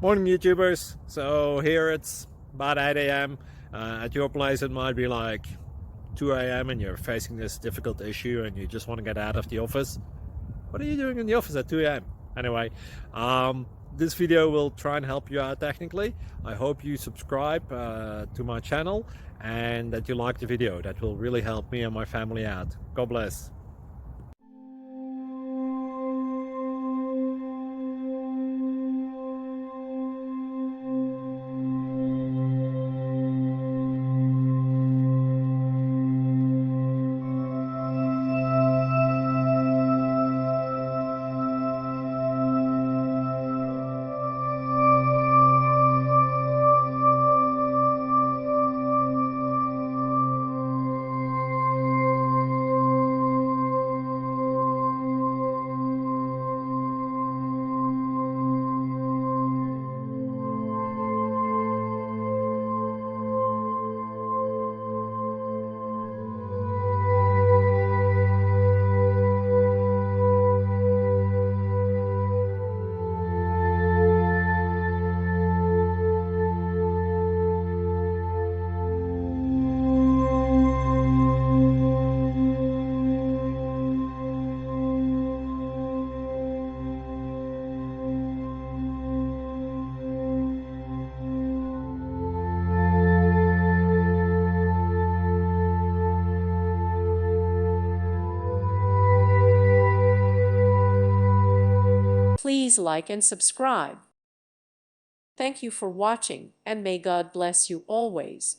Morning YouTubers. So here it's about 8 a.m. At your place it might be like 2 a.m. and you're facing this difficult issue and you just want to get out of the office. What are you doing in the office at 2 a.m.? Anyway, this video will try and help you out technically. I hope you subscribe to my channel and that you like the video. That will really help me and my family out. God bless. Please like and subscribe. Thank you for watching, and may God bless you always.